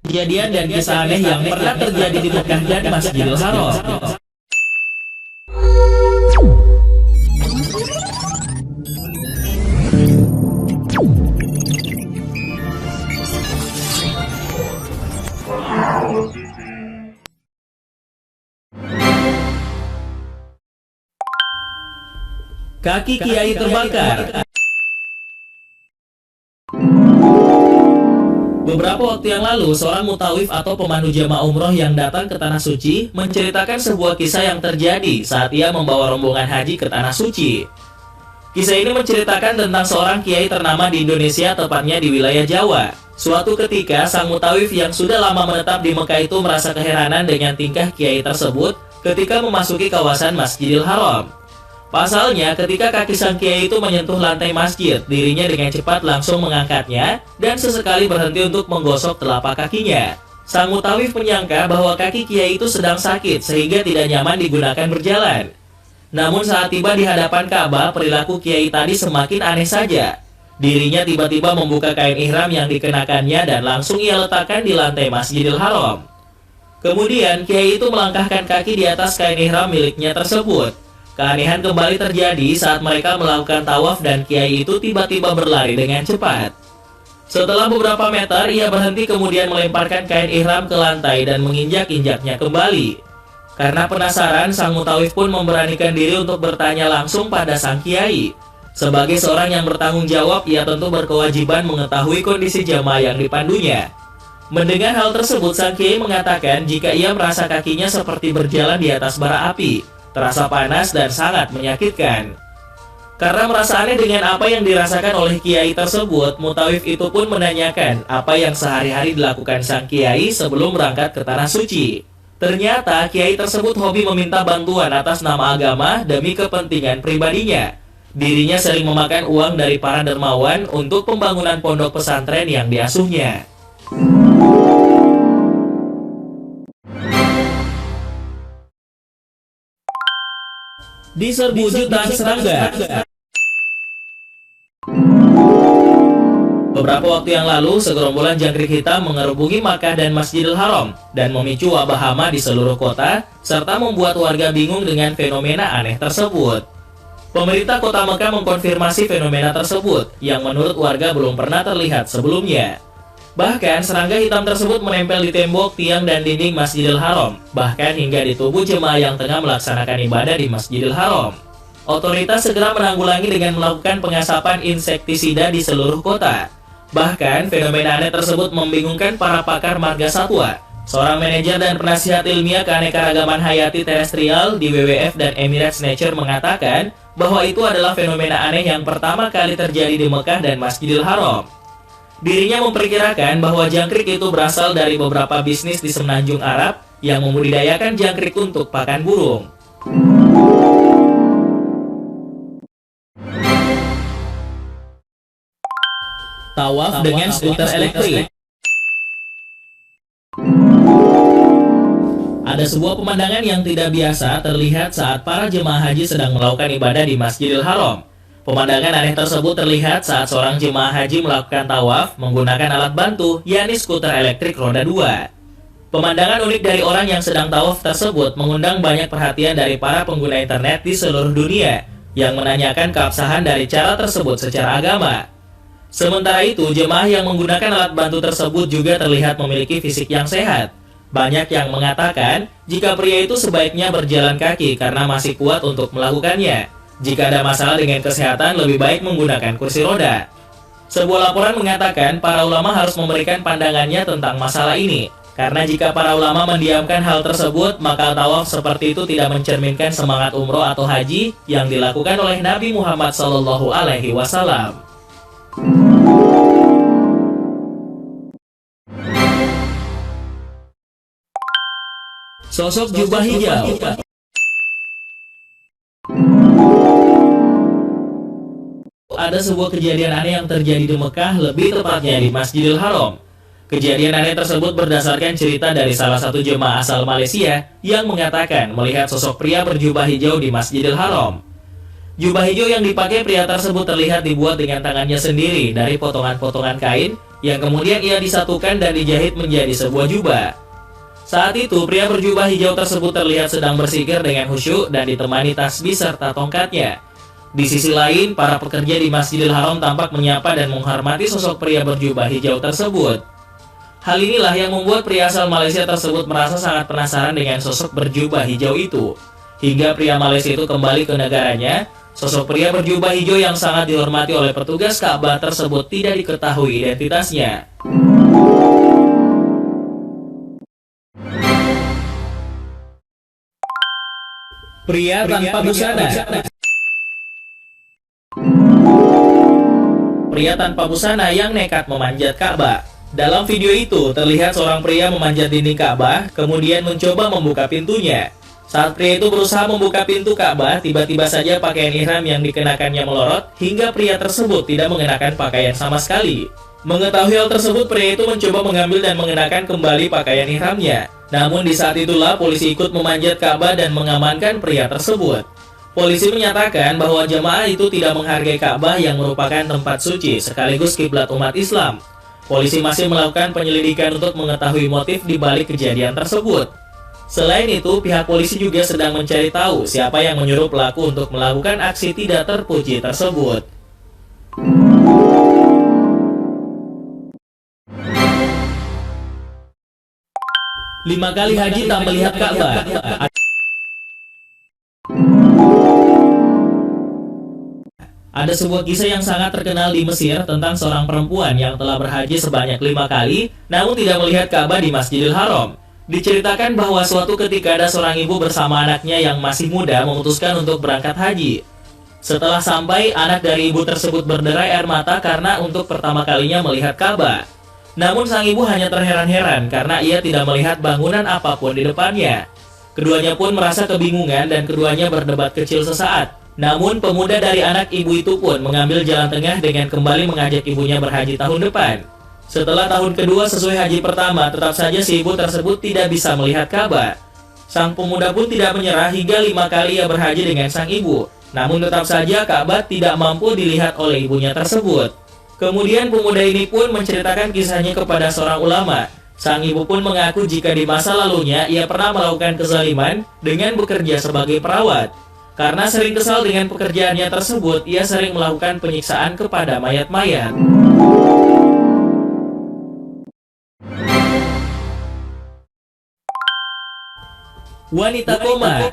Kejadian dan kisah aneh yang pernah terjadi di Mekah dan Masjidil Haram. Kaki Kiai terbakar. Beberapa waktu yang lalu, seorang mutawif atau pemandu jamaah umroh yang datang ke Tanah Suci menceritakan sebuah kisah yang terjadi saat ia membawa rombongan haji ke Tanah Suci. Kisah ini menceritakan tentang seorang kiai ternama di Indonesia, tepatnya di wilayah Jawa. Suatu ketika, sang mutawif yang sudah lama menetap di Mekah itu merasa keheranan dengan tingkah kiai tersebut ketika memasuki kawasan Masjidil Haram. Pasalnya, ketika kaki sang kiai itu menyentuh lantai masjid, dirinya dengan cepat langsung mengangkatnya dan sesekali berhenti untuk menggosok telapak kakinya. Sang mutawif menyangka bahwa kaki kiai itu sedang sakit sehingga tidak nyaman digunakan berjalan. Namun saat tiba di hadapan Ka'bah, perilaku kiai tadi semakin aneh saja. Dirinya tiba-tiba membuka kain ihram yang dikenakannya dan langsung ia letakkan di lantai Masjidil Haram. Kemudian, kiai itu melangkahkan kaki di atas kain ihram miliknya tersebut. Keanehan kembali terjadi saat mereka melakukan tawaf dan kiai itu tiba-tiba berlari dengan cepat. Setelah beberapa meter, ia berhenti kemudian melemparkan kain ihram ke lantai dan menginjak-injaknya kembali. Karena penasaran, sang mutawif pun memberanikan diri untuk bertanya langsung pada sang kiai. Sebagai seorang yang bertanggung jawab, ia tentu berkewajiban mengetahui kondisi jamaah yang dipandunya. Mendengar hal tersebut, sang kiai mengatakan jika ia merasa kakinya seperti berjalan di atas bara api, terasa panas dan sangat menyakitkan. Karena merasa aneh dengan apa yang dirasakan oleh kiai tersebut, mutawif itu pun menanyakan apa yang sehari-hari dilakukan sang kiai sebelum berangkat ke Tanah Suci. Ternyata kiai tersebut hobi meminta bantuan atas nama agama demi kepentingan pribadinya. Dirinya sering memakan uang dari para dermawan untuk pembangunan pondok pesantren yang diasuhnya. Diserbu jutaan serangga. Beberapa waktu yang lalu, segerombolan jangkrik hitam mengerubungi Makkah dan Masjidil Haram dan memicu wabah hama di seluruh kota, serta membuat warga bingung dengan fenomena aneh tersebut. Pemerintah kota Makkah mengkonfirmasi fenomena tersebut, yang menurut warga belum pernah terlihat sebelumnya. Bahkan, serangga hitam tersebut menempel di tembok, tiang, dan dinding Masjidil Haram, bahkan hingga di tubuh jemaah yang tengah melaksanakan ibadah di Masjidil Haram. Otoritas segera menanggulangi dengan melakukan pengasapan insektisida di seluruh kota. Bahkan, fenomena aneh tersebut membingungkan para pakar marga satwa. Seorang manajer dan penasihat ilmiah keanekaragaman hayati terestrial di WWF dan Emirates Nature mengatakan bahwa itu adalah fenomena aneh yang pertama kali terjadi di Mekah dan Masjidil Haram. Dirinya memperkirakan bahwa jangkrik itu berasal dari beberapa bisnis di semenanjung Arab yang membudidayakan jangkrik untuk pakan burung. Tawaf dengan skuter elektrik. Ada sebuah pemandangan yang tidak biasa terlihat saat para jemaah haji sedang melakukan ibadah di Masjidil Haram. Pemandangan aneh tersebut terlihat saat seorang jemaah haji melakukan tawaf menggunakan alat bantu, yakni skuter elektrik roda 2. Pemandangan unik dari orang yang sedang tawaf tersebut mengundang banyak perhatian dari para pengguna internet di seluruh dunia yang menanyakan keabsahan dari cara tersebut secara agama. Sementara itu, jemaah yang menggunakan alat bantu tersebut juga terlihat memiliki fisik yang sehat. Banyak yang mengatakan jika pria itu sebaiknya berjalan kaki karena masih kuat untuk melakukannya. Jika ada masalah dengan kesehatan, lebih baik menggunakan kursi roda. Sebuah laporan mengatakan para ulama harus memberikan pandangannya tentang masalah ini. Karena jika para ulama mendiamkan hal tersebut, maka tawaf seperti itu tidak mencerminkan semangat umroh atau haji yang dilakukan oleh Nabi Muhammad SAW. Sosok jubah hijau. Ada sebuah kejadian aneh yang terjadi di Mekah, lebih tepatnya di Masjidil Haram. Kejadian aneh tersebut berdasarkan cerita dari salah satu jemaah asal Malaysia yang mengatakan melihat sosok pria berjubah hijau di Masjidil Haram. Jubah hijau yang dipakai pria tersebut terlihat dibuat dengan tangannya sendiri dari potongan-potongan kain yang kemudian ia disatukan dan dijahit menjadi sebuah jubah. Saat itu, pria berjubah hijau tersebut terlihat sedang berzikir dengan khusyuk dan ditemani tasbih serta tongkatnya. Di sisi lain, para pekerja di Masjidil Haram tampak menyapa dan menghormati sosok pria berjubah hijau tersebut. Hal inilah yang membuat pria asal Malaysia tersebut merasa sangat penasaran dengan sosok berjubah hijau itu. Hingga pria Malaysia itu kembali ke negaranya, sosok pria berjubah hijau yang sangat dihormati oleh petugas Ka'bah tersebut tidak diketahui identitasnya. Pria tanpa busana. Pria tanpa busana yang nekat memanjat Ka'bah. Dalam video itu, terlihat seorang pria memanjat dinding Ka'bah, kemudian mencoba membuka pintunya. Saat pria itu berusaha membuka pintu Ka'bah, tiba-tiba saja pakaian ihram yang dikenakannya melorot, hingga pria tersebut tidak mengenakan pakaian sama sekali. Mengetahui hal tersebut, pria itu mencoba mengambil dan mengenakan kembali pakaian ihramnya. Namun di saat itulah, polisi ikut memanjat Ka'bah dan mengamankan pria tersebut. Polisi menyatakan bahwa jemaah itu tidak menghargai Ka'bah yang merupakan tempat suci, sekaligus kiblat umat Islam. Polisi masih melakukan penyelidikan untuk mengetahui motif di balik kejadian tersebut. Selain itu, pihak polisi juga sedang mencari tahu siapa yang menyuruh pelaku untuk melakukan aksi tidak terpuji tersebut. Lima kali haji tak melihat Ka'bah. Ada sebuah kisah yang sangat terkenal di Mesir tentang seorang perempuan yang telah berhaji sebanyak 5 kali, namun tidak melihat Ka'bah di Masjidil Haram. Diceritakan bahwa suatu ketika ada seorang ibu bersama anaknya yang masih muda memutuskan untuk berangkat haji. Setelah sampai, anak dari ibu tersebut berderai air mata karena untuk pertama kalinya melihat Ka'bah. Namun sang ibu hanya terheran-heran karena ia tidak melihat bangunan apapun di depannya. Keduanya pun merasa kebingungan dan keduanya berdebat kecil sesaat. Namun pemuda dari anak ibu itu pun mengambil jalan tengah dengan kembali mengajak ibunya berhaji tahun depan. Setelah tahun kedua sesuai haji pertama, tetap saja si ibu tersebut tidak bisa melihat Ka'bah. Sang pemuda pun tidak menyerah hingga 5 kali ia berhaji dengan sang ibu. Namun tetap saja Ka'bah tidak mampu dilihat oleh ibunya tersebut. Kemudian pemuda ini pun menceritakan kisahnya kepada seorang ulama. Sang ibu pun mengaku jika di masa lalunya ia pernah melakukan kezaliman dengan bekerja sebagai perawat. Karena sering kesal dengan pekerjaannya tersebut, ia sering melakukan penyiksaan kepada mayat-mayat. Wanita koma.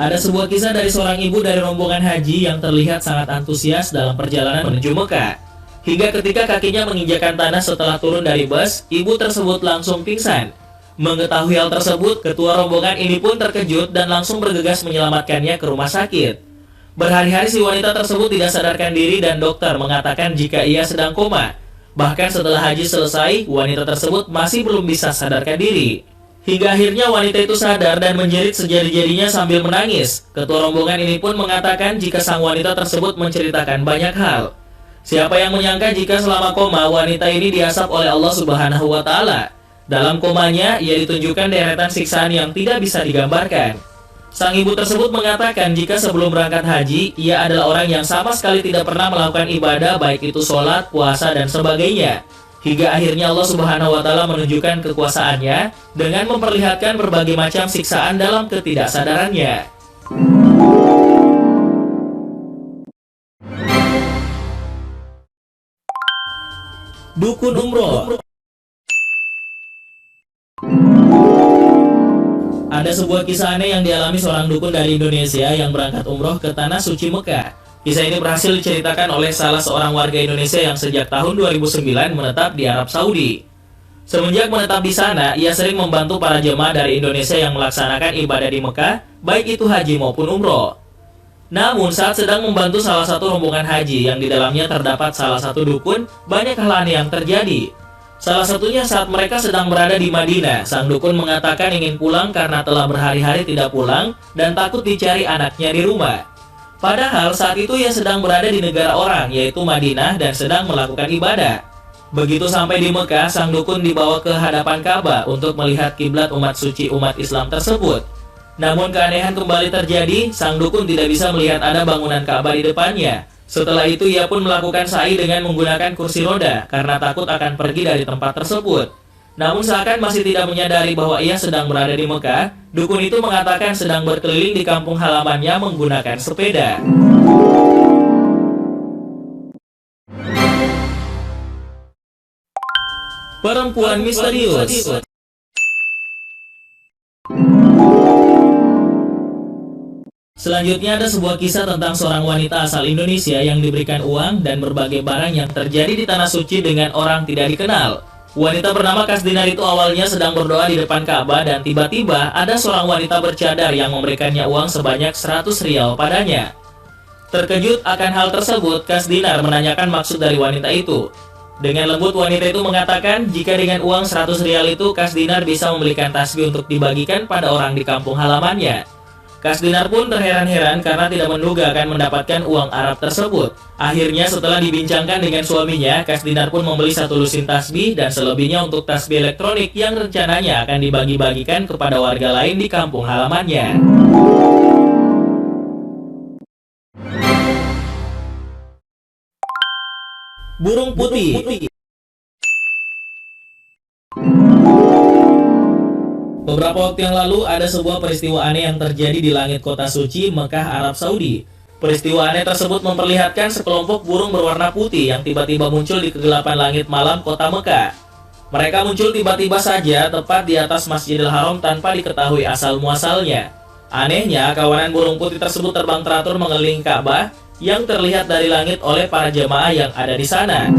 Ada sebuah kisah dari seorang ibu dari rombongan haji yang terlihat sangat antusias dalam perjalanan menuju Mekah. Hingga ketika kakinya menginjakan tanah setelah turun dari bus, ibu tersebut langsung pingsan. Mengetahui hal tersebut, ketua rombongan ini pun terkejut dan langsung bergegas menyelamatkannya ke rumah sakit. Berhari-hari si wanita tersebut tidak sadarkan diri dan dokter mengatakan jika ia sedang koma. Bahkan setelah haji selesai, wanita tersebut masih belum bisa sadarkan diri. Hingga akhirnya wanita itu sadar dan menjerit sejadi-jadinya sambil menangis. Ketua rombongan ini pun mengatakan jika sang wanita tersebut menceritakan banyak hal. Siapa yang menyangka jika selama koma, wanita ini diazab oleh Allah Subhanahu wa Ta'ala. Dalam komanya, ia ditunjukkan deretan siksaan yang tidak bisa digambarkan. Sang ibu tersebut mengatakan jika sebelum berangkat haji, ia adalah orang yang sama sekali tidak pernah melakukan ibadah baik itu sholat, puasa, dan sebagainya. Hingga akhirnya Allah Subhanahu wa Ta'ala menunjukkan kekuasaannya dengan memperlihatkan berbagai macam siksaan dalam ketidaksadarannya. Dukun umroh. Ada sebuah kisah aneh yang dialami seorang dukun dari Indonesia yang berangkat umroh ke Tanah Suci Mekah. Kisah ini berhasil diceritakan oleh salah seorang warga Indonesia yang sejak tahun 2009 menetap di Arab Saudi. Semenjak menetap di sana, ia sering membantu para jemaah dari Indonesia yang melaksanakan ibadah di Mekah, baik itu haji maupun umroh. Namun saat sedang membantu salah satu rombongan haji yang di dalamnya terdapat salah satu dukun, banyak hal aneh yang terjadi. Salah satunya saat mereka sedang berada di Madinah, sang dukun mengatakan ingin pulang karena telah berhari-hari tidak pulang dan takut dicari anaknya di rumah. Padahal saat itu ia sedang berada di negara orang, yaitu Madinah, dan sedang melakukan ibadah. Begitu sampai di Mekah, sang dukun dibawa ke hadapan Ka'bah untuk melihat kiblat umat suci umat Islam tersebut. Namun keanehan kembali terjadi, sang dukun tidak bisa melihat ada bangunan Ka'bah di depannya. Setelah itu ia pun melakukan sa'i dengan menggunakan kursi roda karena takut akan pergi dari tempat tersebut. Namun seakan masih tidak menyadari bahwa ia sedang berada di Mekah, dukun itu mengatakan sedang berkeliling di kampung halamannya menggunakan sepeda. Perempuan misterius. Selanjutnya ada sebuah kisah tentang seorang wanita asal Indonesia yang diberikan uang dan berbagai barang yang terjadi di Tanah Suci dengan orang tidak dikenal. Wanita bernama Kasdinar itu awalnya sedang berdoa di depan Ka'bah dan tiba-tiba ada seorang wanita bercadar yang memberikannya uang sebanyak 100 rial padanya. Terkejut akan hal tersebut, Kasdinar menanyakan maksud dari wanita itu. Dengan lembut wanita itu mengatakan jika dengan uang 100 rial itu Kasdinar bisa membelikan tasbih untuk dibagikan pada orang di kampung halamannya. Kasdinar pun terheran-heran karena tidak menduga akan mendapatkan uang Arab tersebut. Akhirnya setelah dibincangkan dengan suaminya, Kasdinar pun membeli satu lusin tasbih dan selebihnya untuk tasbih elektronik yang rencananya akan dibagi-bagikan kepada warga lain di kampung halamannya. Burung putih. Beberapa waktu yang lalu ada sebuah peristiwa aneh yang terjadi di langit kota suci Mekah, Arab Saudi. Peristiwa aneh tersebut memperlihatkan sekelompok burung berwarna putih yang tiba-tiba muncul di kegelapan langit malam kota Mekah. Mereka muncul tiba-tiba saja tepat di atas Masjidil Haram tanpa diketahui asal-muasalnya. Anehnya, kawanan burung putih tersebut terbang teratur mengelilingi Ka'bah yang terlihat dari langit oleh para jemaah yang ada di sana.